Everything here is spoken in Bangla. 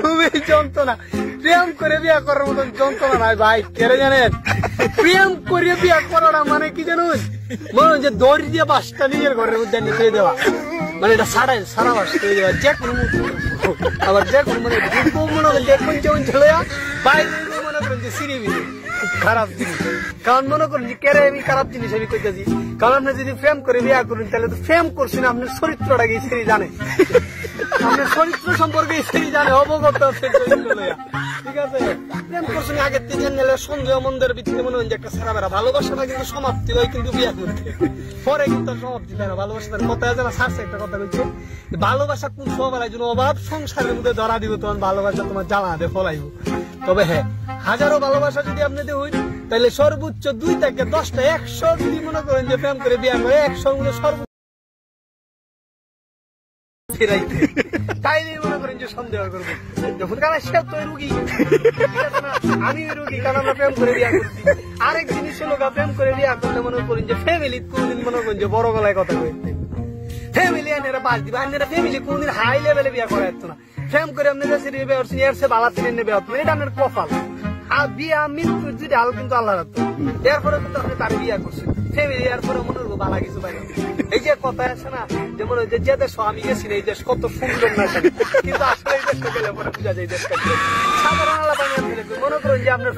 খুবই যন্ত্রণা। প্রেম করে বিয়া করার মতন যন্ত্রণা নাই ভাই, কেড়ে জানেন? প্রেম করে বিয়া করাটা মানে কি জানুন, মনে হয় যে দড়ি দিয়ে বাসটা নিজের ঘরের মধ্যে নিতে দেওয়া, মানে এটা সারা বাস করে দেওয়া, যে কোনো আবার যে কোনো মানে মনে করেন যে কোন যেমন চলে যা বাইরে মনে করেন যে সিরিবিলি খারাপ জিনিস। কারণ মনে করেন যে কেড়ে আমি খারাপ জিনিস আমি কইতেছি, কারণ আপনি যদি প্রেম করে বিয়া করেন তাহলে তো প্রেম করছেন আপনার চরিত্রটাকে সেরি জানে, আপনার চরিত্র সম্পর্কে সেরি জানে, অবগত আছে। ঠিক আছে, প্রেম করছেন আগের থেকে নিলে সন্দেহ মন্দের ভিত্তিতে মনে হয় যে একটা সারা বেড়া ভালোবাসাটা কিন্তু সমাপ্তি হয় কিন্তু বিয়া করতে, পরে কিন্তু সমাপ্তি হয় না। ভালোবাসার কথা আছে না, সারছে একটা কথা বলছে, ভালোবাসা কোন সবার জন্য অভাব সংসারের মধ্যে ধরা দিব তখন ভালোবাসা তোমার জ্বালা দিয়ে ফলাইব। তবে হ্যাঁ, হাজারো ভালোবাসা যদি আপনি দেন তাহলে সর্বোচ্চ 2 থেকে 10টা 100 যদি মনে করেন যে প্রেম করে বিয়া করে 100 মধ্যে সর্বোচ্চ তাইলে মনে করেন যে সন্দেহ করবো যখন কারণ সে তো রুগী, আমি রুগী, কারণ আমরা প্রেম করে বিয়া করছি। আরেক জিনিস হলো প্রেম করে বিয়া করলে মনে করেন যে ফ্যামিলি কোনদিন মনে করেন যে বড় গলায় কথা কইতে ফ্যামিলি আনেরা বাদ দিবা, আনেরা ফ্যামিলি কোনদিন হাই লেভেলে বিয়া করা যেত না। প্রেম করে আপনি এর বালা তিন বিয়া হতো, এটা আপনার কপাল। আর বিয়া মৃত্যু দুইটা আলো কিন্তু আল্লাহ রাখতো, এরপরে কিন্তু আপনি তার বিয়া করছেন ফ্যামিলি, এরপরে মনে হলো বালা কিছু পাই। এই যে কথা আছে না, যেমন যে দেশ আমি গেছি না, এই দেশ কত সুন্দর না, কিন্তু আসলে এই দেশটা গেলে পরে বুঝা যায় দেশটা সাধারণ আলাদা মনে করেন যে আপনার